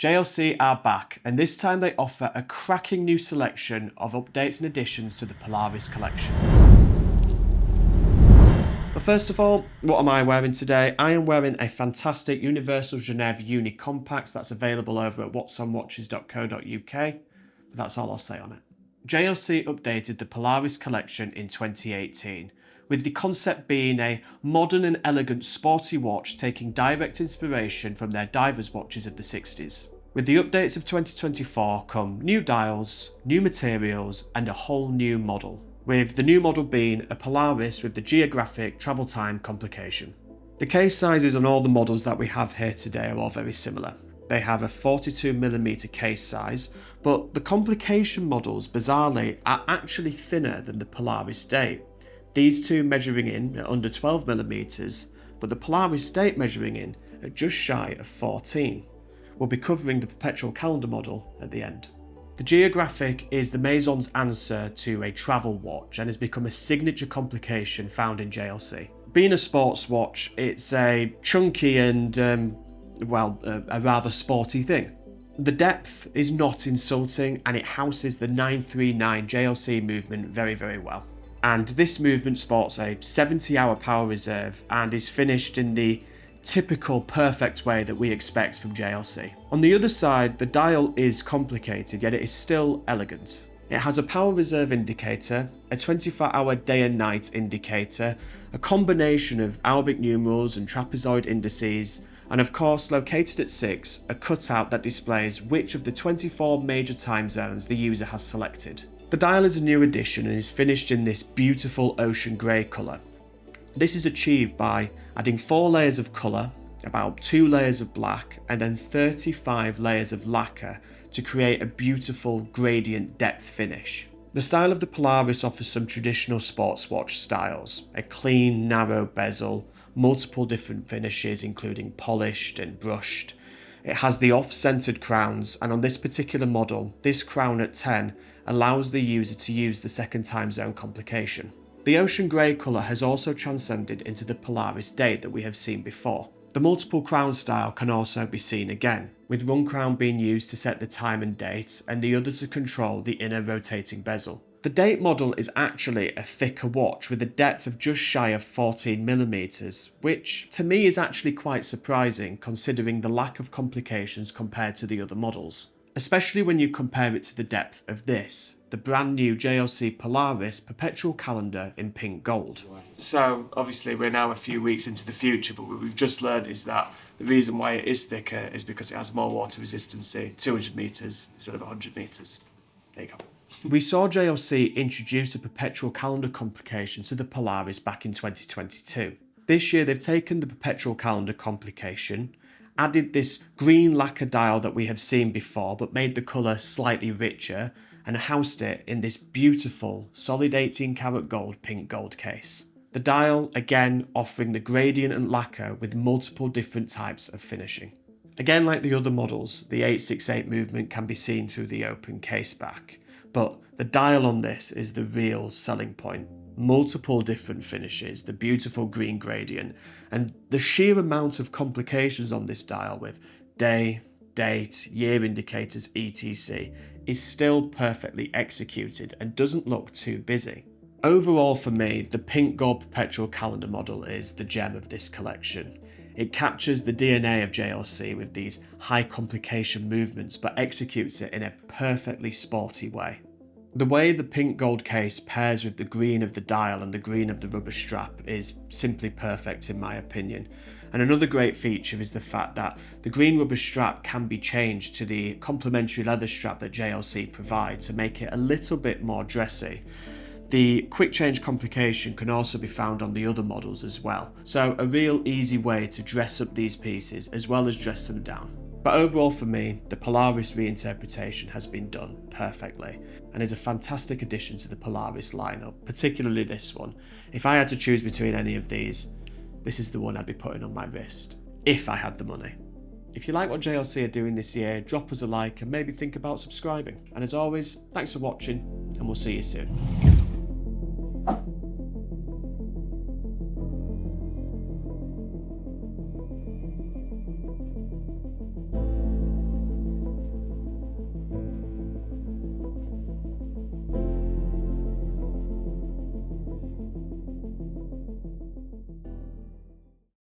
JLC are back, and this time they offer a cracking new selection of updates and additions to the Polaris collection. But first of all, what am I wearing today? I am wearing a fantastic Universal Genève Uni Compact that's available over at whatsonwatches.co.uk, but that's all I'll say on it. JLC updated the Polaris collection in 2018, with the concept being a modern and elegant sporty watch taking direct inspiration from their divers watches of the 60s. With the updates of 2024 come new dials, new materials, and a whole new model, with the new model being a Polaris with the geographic travel time complication. The case sizes on all the models that we have here today are all very similar. They have a 42mm case size, but the complication models, bizarrely, are actually thinner than the Polaris Date. These two measuring in at under 12mm, but the Polaris Date measuring in at just shy of 14. We'll be covering the perpetual calendar model at the end. The geographic is the Maison's answer to a travel watch and has become a signature complication found in JLC. Being a sports watch, it's a chunky and, a rather sporty thing. The depth is not insulting and it houses the 939 JLC movement very, very well. And this movement sports a 70-hour power reserve and is finished in the typical perfect way that we expect from JLC. On the other side, the dial is complicated, yet it is still elegant. It has a power reserve indicator, a 24-hour day and night indicator, a combination of Arabic numerals and trapezoid indices, and of course, located at 6, a cutout that displays which of the 24 major time zones the user has selected. The dial is a new addition and is finished in this beautiful ocean grey colour. This is achieved by adding 4 layers of colour, about 2 layers of black, and then 35 layers of lacquer to create a beautiful gradient depth finish. The style of the Polaris offers some traditional sports watch styles, a clean, narrow bezel, multiple different finishes including polished and brushed. It has the off-centered crowns, and on this particular model, this crown at 10 allows the user to use the second time zone complication. The ocean grey colour has also transcended into the Polaris Date that we have seen before. The multiple crown style can also be seen again, with one crown being used to set the time and date, and the other to control the inner rotating bezel. The Date model is actually a thicker watch with a depth of just shy of 14mm, which to me is actually quite surprising considering the lack of complications compared to the other models. Especially when you compare it to the depth of this, the brand new JLC Polaris perpetual calendar in pink gold. So obviously we're now a few weeks into the future, but what we've just learned is that the reason why it is thicker is because it has more water resistancy, 200 metres instead of 100 metres. There you go. We saw JLC introduce a perpetual calendar complication to the Polaris back in 2022. This year they've taken the perpetual calendar complication, added this green lacquer dial that we have seen before but made the colour slightly richer, and housed it in this beautiful solid 18 karat gold pink gold case. The dial again offering the gradient and lacquer with multiple different types of finishing. Again, like the other models, the 868 movement can be seen through the open case back, but the dial on this is the real selling point. Multiple different finishes, the beautiful green gradient, and the sheer amount of complications on this dial with day, date, year indicators, etc. is still perfectly executed and doesn't look too busy. Overall for me, the pink gold perpetual calendar model is the gem of this collection. It captures the DNA of JLC with these high complication movements but executes it in a perfectly sporty way. The way the pink gold case pairs with the green of the dial and the green of the rubber strap is simply perfect in my opinion. And another great feature is the fact that the green rubber strap can be changed to the complementary leather strap that JLC provides to make it a little bit more dressy. The quick change complication can also be found on the other models as well. So a real easy way to dress up these pieces as well as dress them down. But overall for me, the Polaris reinterpretation has been done perfectly and is a fantastic addition to the Polaris lineup, particularly this one. If I had to choose between any of these, this is the one I'd be putting on my wrist, if I had the money. If you like what JLC are doing this year, drop us a like and maybe think about subscribing. And as always, thanks for watching and we'll see you soon.